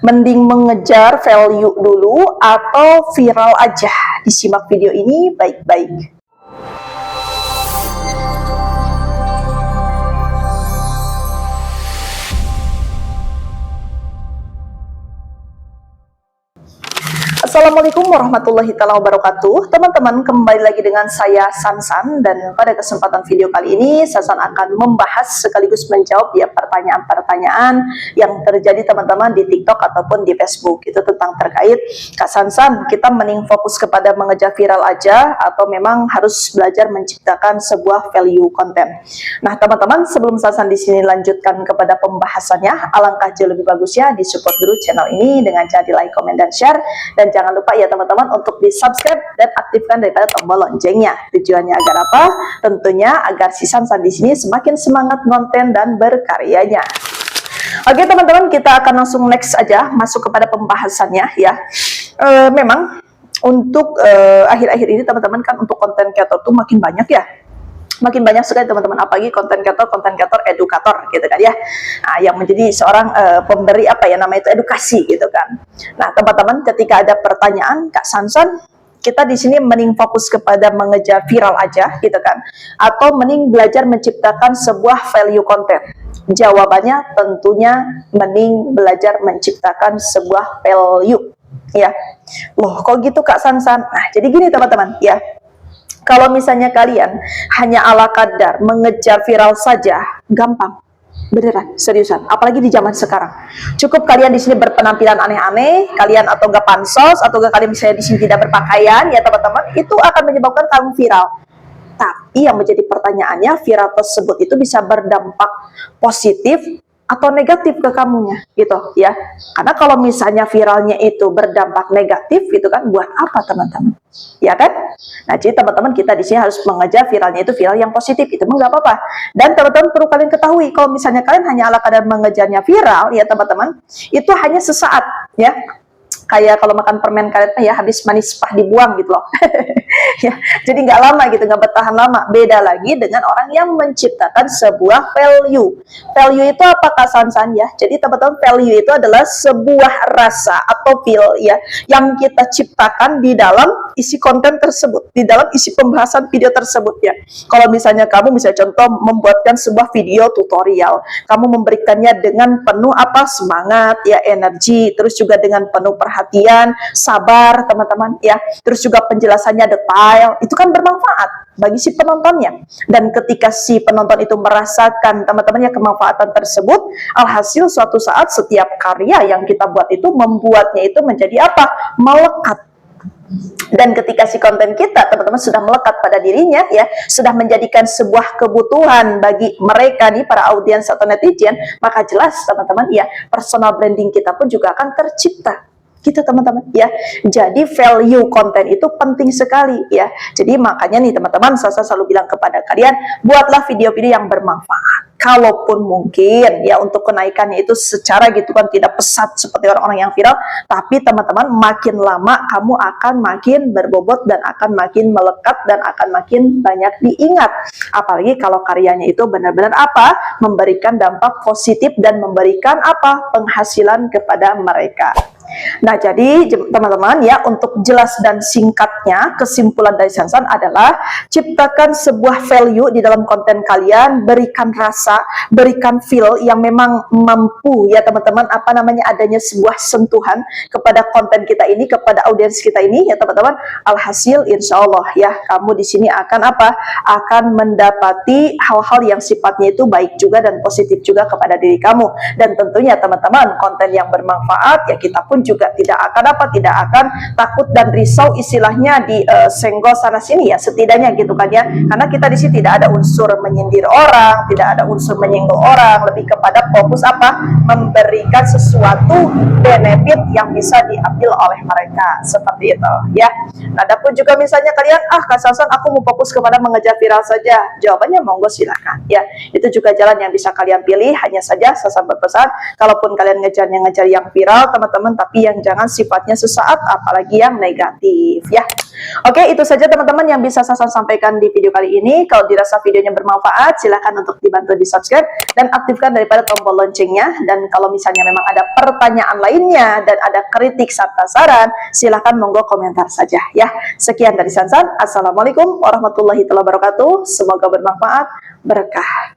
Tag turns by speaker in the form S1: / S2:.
S1: Mending mengejar value dulu atau viral aja? Disimak video ini baik-baik. Assalamualaikum warahmatullahi wabarakatuh. Teman-teman, kembali lagi dengan saya Sansan, dan pada kesempatan video kali ini Sansan akan membahas sekaligus menjawab ya pertanyaan-pertanyaan yang terjadi teman-teman di TikTok ataupun di Facebook. Itu tentang terkait Kak Sansan, kita mending fokus kepada mengejar viral aja atau memang harus belajar menciptakan sebuah value konten. Nah, teman-teman, sebelum Sansan di sini lanjutkan kepada pembahasannya, alangkah jauh lebih bagusnya di support dulu channel ini dengan cara di like, comment, dan share. Dan jangan lupa ya teman-teman untuk di subscribe dan aktifkan daripada tombol loncengnya. Tujuannya agar apa? Tentunya agar si Sansan di sini semakin semangat konten dan berkaryanya. Oke teman-teman, kita akan langsung next aja masuk kepada pembahasannya ya. Memang untuk akhir-akhir ini teman-teman kan untuk konten kreator tuh makin banyak ya. Makin banyak sekali teman-teman, apalagi konten kreator edukator gitu kan ya, yang menjadi seorang pemberi apa ya namanya itu edukasi gitu kan. Nah teman-teman, ketika ada pertanyaan Kak Sansan, kita di sini mending fokus kepada mengejar viral aja gitu kan, atau mending belajar menciptakan sebuah value konten? Jawabannya tentunya mending belajar menciptakan sebuah value ya. Loh kok gitu Kak Sansan? Nah jadi gini teman-teman ya, kalau misalnya kalian hanya ala kadar mengejar viral saja, gampang, beneran, seriusan. Apalagi di zaman sekarang. Cukup kalian di sini berpenampilan aneh-aneh, kalian atau enggak pansos, atau enggak kalian misalnya di sini tidak berpakaian, ya teman-teman, itu akan menyebabkan kamu viral. Tapi yang menjadi pertanyaannya, viral tersebut itu bisa berdampak positif atau negatif ke kamunya gitu ya. Karena kalau misalnya viralnya itu berdampak negatif gitu kan, buat apa teman-teman ya kan? Nah jadi teman-teman, kita di sini harus mengejar viralnya itu viral yang positif, itu enggak apa-apa. Dan teman-teman perlu kalian ketahui, kalau misalnya kalian hanya ala kadar mengejarnya viral ya teman-teman, itu hanya sesaat ya. Kayak kalau makan permen karet ya, habis manis pah dibuang gitu loh. Ya, jadi nggak lama gitu, nggak bertahan lama. Beda lagi dengan orang yang menciptakan sebuah value. Value itu apa Kak Sansan ya? Jadi teman-teman, value itu adalah sebuah rasa atau feel ya, yang kita ciptakan di dalam isi konten tersebut, di dalam isi pembahasan video tersebut ya. Kalau misalnya kamu misalnya contoh membuatkan sebuah video tutorial, kamu memberikannya dengan penuh apa, semangat ya, energi, terus juga dengan penuh perhatian, sabar teman-teman ya, terus juga penjelasannya detail, itu kan bermanfaat bagi si penontonnya. Dan ketika si penonton itu merasakan teman-teman ya kemanfaatan tersebut, alhasil suatu saat setiap karya yang kita buat itu membuatnya itu menjadi apa? Melekat. Dan ketika si konten kita teman-teman sudah melekat pada dirinya ya, sudah menjadikan sebuah kebutuhan bagi mereka nih para audiens atau netizen, maka jelas teman-teman ya, personal branding kita pun juga akan tercipta gitu teman-teman ya. Jadi value konten itu penting sekali ya. Jadi makanya nih teman-teman, saya selalu bilang kepada kalian, buatlah video-video yang bermanfaat. Kalaupun mungkin ya untuk kenaikannya itu secara gitu kan tidak pesat seperti orang-orang yang viral, tapi teman-teman makin lama kamu akan makin berbobot dan akan makin melekat dan akan makin banyak diingat. Apalagi kalau karyanya itu benar-benar apa? Memberikan dampak positif dan memberikan apa? Penghasilan kepada mereka. Nah jadi teman-teman ya, untuk jelas dan singkatnya kesimpulan dari Sansan adalah ciptakan sebuah value di dalam konten kalian, berikan rasa, berikan feel yang memang mampu ya teman-teman, apa namanya, adanya sebuah sentuhan kepada konten kita ini, kepada audiens kita ini ya teman-teman. Alhasil insya Allah ya, kamu di sini akan apa? Akan mendapati hal-hal yang sifatnya itu baik juga dan positif juga kepada diri kamu. Dan tentunya teman-teman, konten yang bermanfaat ya kita pun juga tidak akan apa, tidak akan takut dan risau istilahnya di senggol sana sini ya, setidaknya gitu kan ya. Karena kita di sini tidak ada unsur menyindir orang, tidak ada unsur menyinggung orang, lebih kepada fokus apa, memberikan sesuatu benefit yang bisa diambil oleh mereka, seperti itu ya. Nah, adapun juga misalnya kalian, Kak Sansan aku mau fokus kepada mengejar viral saja, jawabannya monggo silakan ya. Itu juga jalan yang bisa kalian pilih. Hanya saja Sansan berpesan, kalaupun kalian ngejar yang viral teman-teman, tapi yang jangan sifatnya sesaat, apalagi yang negatif ya. Oke, itu saja teman-teman yang bisa saya sampaikan di video kali ini. Kalau dirasa videonya bermanfaat, silahkan untuk dibantu di subscribe dan aktifkan daripada tombol loncengnya. Dan kalau misalnya memang ada pertanyaan lainnya dan ada kritik serta saran, silahkan monggo komentar saja ya. Sekian dari Sansan. Assalamualaikum warahmatullahi wabarakatuh. Semoga bermanfaat, berkah.